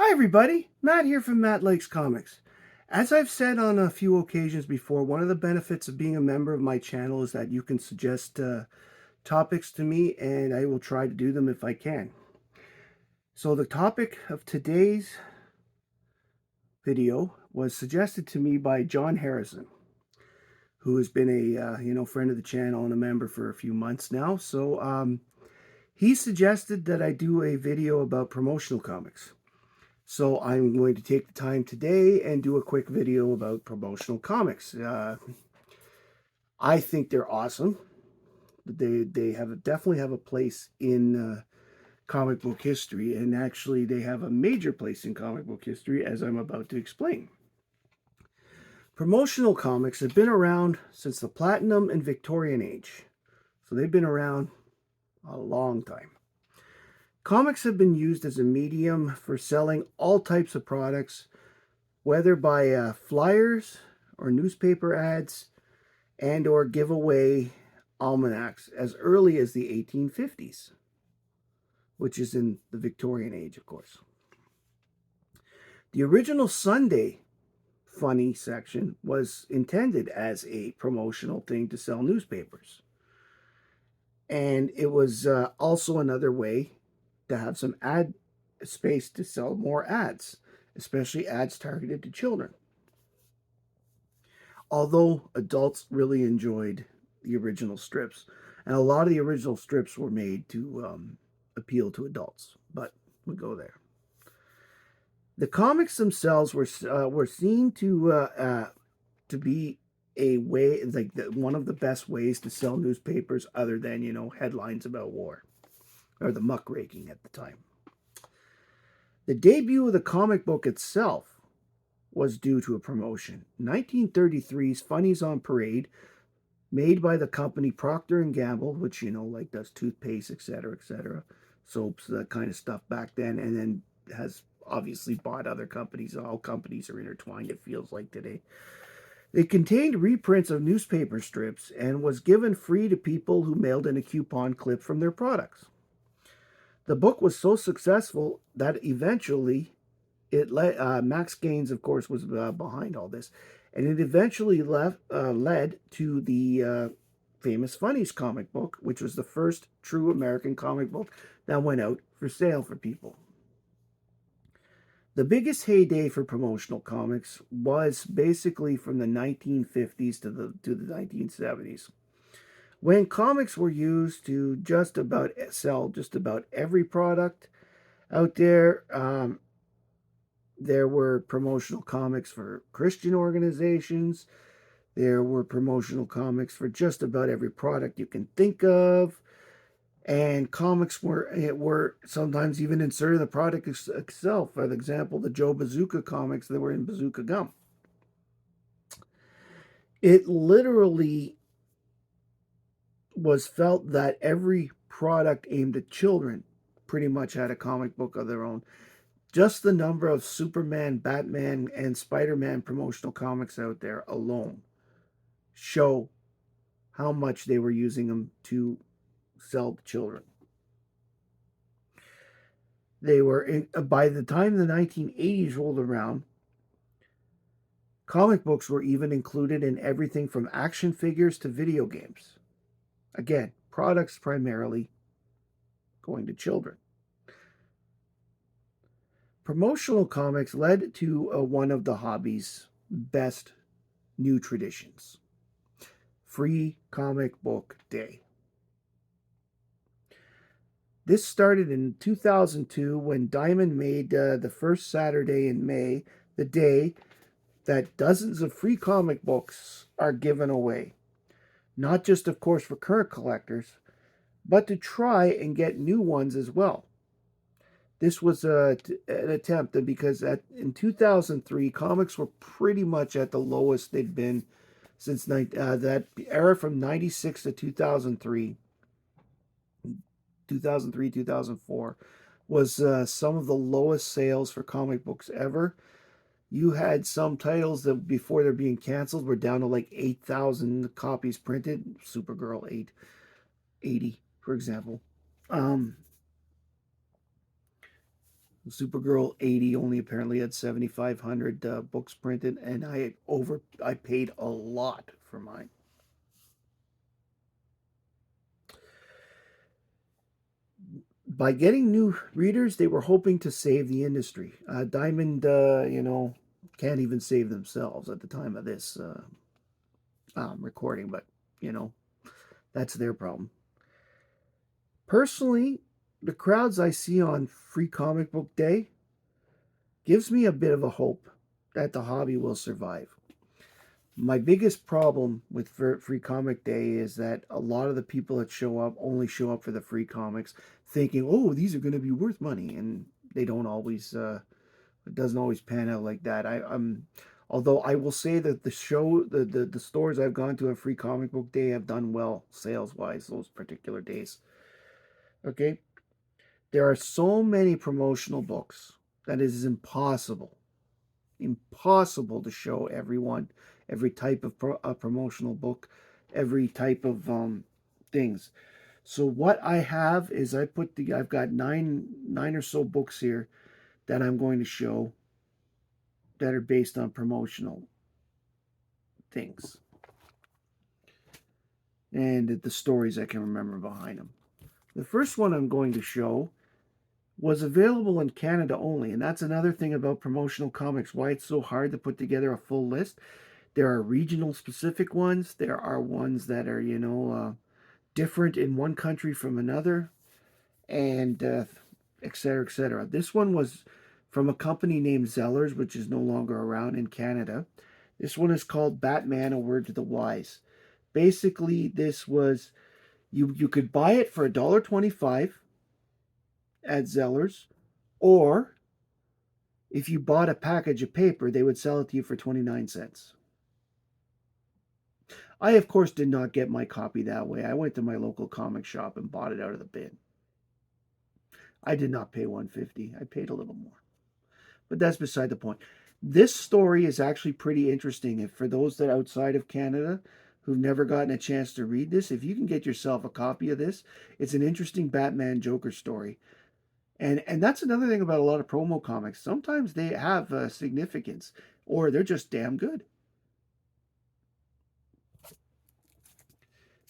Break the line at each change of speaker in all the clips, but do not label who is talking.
Hi everybody, Matt here from Matt Likes Comics. As I've said on a few occasions before, one of the benefits of being a member of my channel is that you can suggest topics to me and I will try to do them if I can. So the topic of today's video was suggested to me by John Harrison, who has been a friend of the channel and a member for a few months now. So he suggested that I do a video about promotional comics. So I'm going to take the time today and do a quick video about promotional comics. I think they're awesome. They definitely have a place in comic book history, and actually they have a major place in comic book history, as I'm about to explain. Promotional comics have been around since the Platinum and Victorian Age, so they've been around a long time. Comics have been used as a medium for selling all types of products, whether by flyers or newspaper ads and or giveaway almanacs as early as the 1850s, which is in the Victorian age, of course. The original Sunday funny section was intended as a promotional thing to sell newspapers. And it was also another way to have some ad space to sell more ads, especially ads targeted to children. Although adults really enjoyed the original strips, and a lot of the original strips were made to appeal to adults, but we'll go there. The comics themselves were seen to be a way, like one of the best ways to sell newspapers, other than headlines about war or the muckraking at the time. The debut of the comic book itself was due to a promotion. 1933's Funnies on Parade, made by the company Procter and Gamble, which like does toothpaste, etc., soaps, that kind of stuff back then, and then has obviously bought other companies. All companies are intertwined, it feels like today. It contained reprints of newspaper strips and was given free to people who mailed in a coupon clip from their products. The book was so successful that eventually it Max Gaines, of course, was behind all this, and it eventually led to the famous Funnies comic book, which was the first true American comic book that went out for sale for people. The biggest heyday for promotional comics was basically from the 1950s to the 1970s, when comics were used to just about sell just about every product out there. There were promotional comics for Christian organizations. There were promotional comics for just about every product you can think of. And comics were sometimes even inserted in the product itself. For example, the Joe Bazooka comics that were in Bazooka Gum. It literally was felt that every product aimed at children pretty much had a comic book of their own. Just the number of Superman, Batman, and Spider-Man promotional comics out there alone show how much they were using them to sell to children. They were by the time the 1980s rolled around, comic books were even included in everything from action figures to video games. Again, products primarily going to children. Promotional comics led to one of the hobby's best new traditions: Free Comic Book Day. This started in 2002 when Diamond made the first Saturday in May the day that dozens of free comic books are given away. Not just, of course, for current collectors, but to try and get new ones as well. This was an attempt, because in 2003, comics were pretty much at the lowest they'd been since that era from 96 to 2003. 2004 was some of the lowest sales for comic books ever. You had some titles that before they're being canceled were down to like 8,000 copies printed. Supergirl 880, for example. Supergirl 80 only apparently had 7,500 books printed, and I paid a lot for mine. By getting new readers, they were hoping to save the industry. Diamond, can't even save themselves at the time of this recording, but you know, that's their problem. Personally, the crowds I see on Free Comic Book Day gives me a bit of a hope that the hobby will survive. My biggest problem with Free Comic Day is that a lot of the people that show up only show up for the free comics, thinking, "Oh, these are going to be worth money," and they don't always. It doesn't always pan out like that. Although I will say that the stores I've gone to on Free Comic Book Day have done well sales wise those particular days. Okay, there are so many promotional books that it is impossible to show everyone, every type of promotional book, every type of things. So what I have is I've got nine or so books here that I'm going to show that are based on promotional things and the stories I can remember behind them. The first one I'm going to show was available in Canada only, and that's another thing about promotional comics, why it's so hard to put together a full list. There are regional specific ones. There are ones that are, different in one country from another, and et cetera, et cetera. This one was from a company named Zellers, which is no longer around in Canada. This one is called Batman: A Word to the Wise. Basically, this was you could buy it for $1.25 at Zellers, or if you bought a package of paper, they would sell it to you for 29 cents. I, of course, did not get my copy that way. I went to my local comic shop and bought it out of the bin. I did not pay 150. I paid a little more. But that's beside the point. This story is actually pretty interesting. If for those that outside of Canada who've never gotten a chance to read this, if you can get yourself a copy of this, it's an interesting Batman Joker story. And that's another thing about a lot of promo comics. Sometimes they have significance, or they're just damn good.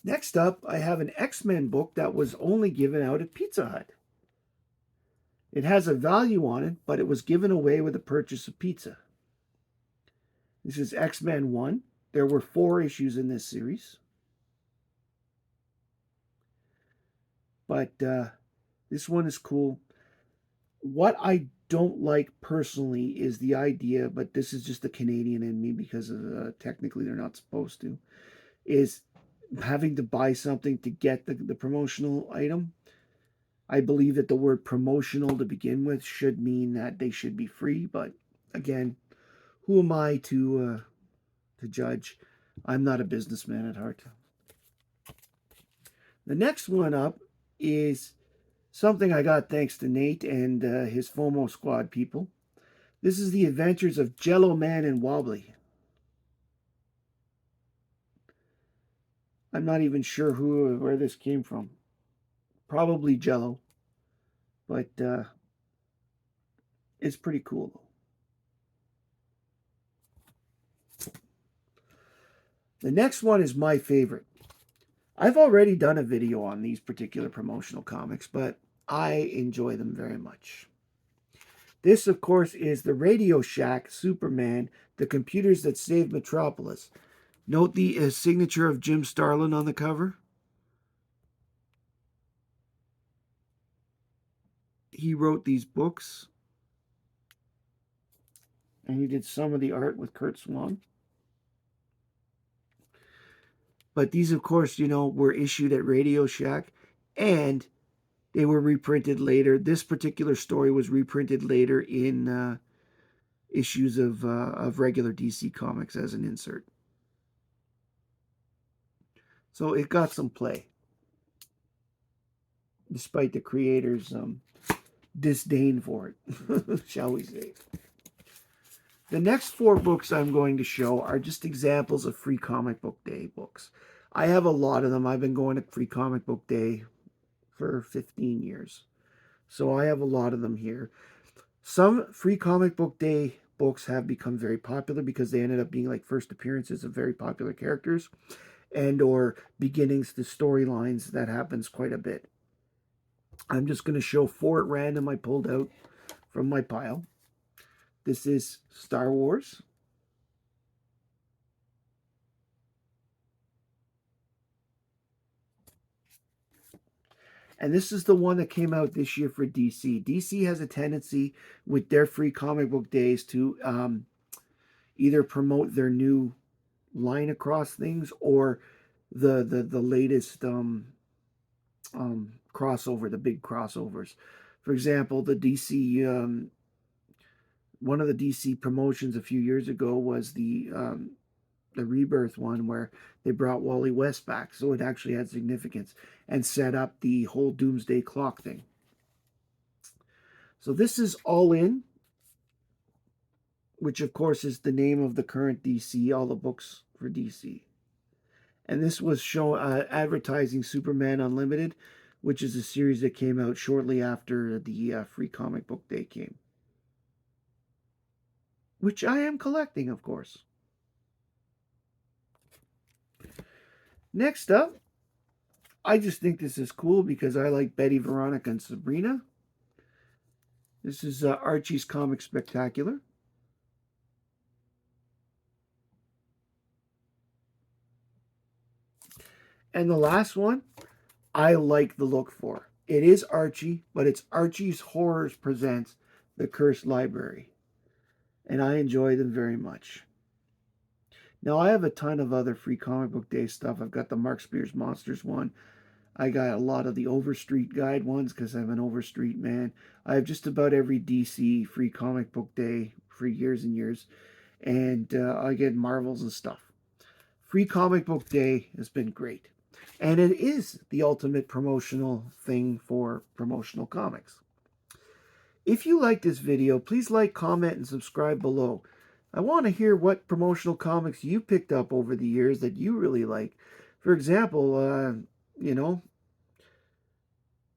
Next up, I have an X-Men book that was only given out at Pizza Hut. It has a value on it, but it was given away with the purchase of pizza. This is X-Men 1. There were 4 issues in this series. But this one is cool. What I don't like personally is the idea, but this is just the Canadian in me because technically they're not supposed to, is having to buy something to get the promotional item. I believe that the word promotional to begin with should mean that they should be free, but again, who am I to judge? I'm not a businessman at heart. The next one up is something I got thanks to Nate and his FOMO Squad people. This is the adventures of Jello Man and Wobbly. I'm not even sure where this came from. Probably Jello, but it's pretty cool though. The next one is my favorite. I've already done a video on these particular promotional comics, but I enjoy them very much. This, of course, is the Radio Shack Superman, the computers that saved Metropolis. Note the signature of Jim Starlin on the cover. He wrote these books, and he did some of the art with Kurt Swan. But these, of course, were issued at Radio Shack, and they were reprinted later. This particular story was reprinted later in issues of regular DC Comics as an insert. So it got some play, despite the creator's disdain for it, shall we say. The next 4 books I'm going to show are just examples of Free Comic Book Day books. I have a lot of them. I've been going to Free Comic Book Day for 15 years. So I have a lot of them here. Some Free Comic Book Day books have become very popular because they ended up being like first appearances of very popular characters and or beginnings to storylines that happens quite a bit. I'm just going to show 4 at random I pulled out from my pile. This is Star Wars. And this is the one that came out this year for DC. DC has a tendency with their Free Comic Book Days to either promote their new line across things or the latest crossover, the big crossovers. For example, the DC one of the DC promotions a few years ago was the Rebirth one where they brought Wally West back, so it actually had significance and set up the whole Doomsday Clock thing. So this is All In, which of course is the name of the current DC, all the books for DC. And this was advertising Superman Unlimited, which is a series that came out shortly after the Free Comic Book Day came, which I am collecting, of course. Next up, I just think this is cool because I like Betty, Veronica, and Sabrina. This is Archie's Comic Spectacular. And the last one, I like the look for. It is Archie, but it's Archie's Horrors Presents The Cursed Library. And I enjoy them very much. Now, I have a ton of other Free Comic Book Day stuff. I've got the Mark Spears Monsters one. I got a lot of the Overstreet Guide ones because I'm an Overstreet man. I have just about every DC Free Comic Book Day for years and years. And I get Marvels and stuff. Free Comic Book Day has been great. And it is the ultimate promotional thing for promotional comics. If you like this video, please like, comment, and subscribe below. I want to hear what promotional comics you picked up over the years that you really like. For example,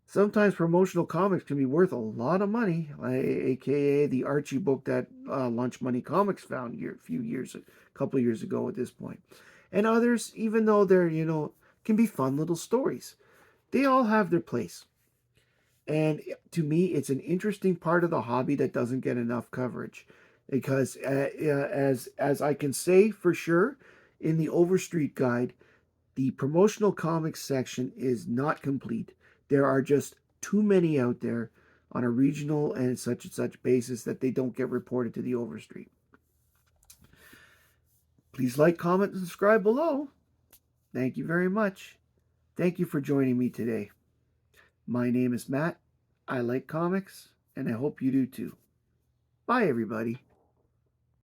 sometimes promotional comics can be worth a lot of money, aka the Archie book that Lunch Money Comics found a couple of years ago at this point. And others, even though they're, can be fun little stories. They all have their place. And to me, it's an interesting part of the hobby that doesn't get enough coverage. Because as I can say for sure, in the Overstreet Guide, the promotional comics section is not complete. There are just too many out there on a regional and such basis that they don't get reported to the Overstreet. Please like, comment, and subscribe below. Thank you very much. Thank you for joining me today. My name is Matt. I like comics, and I hope you do too. Bye, everybody.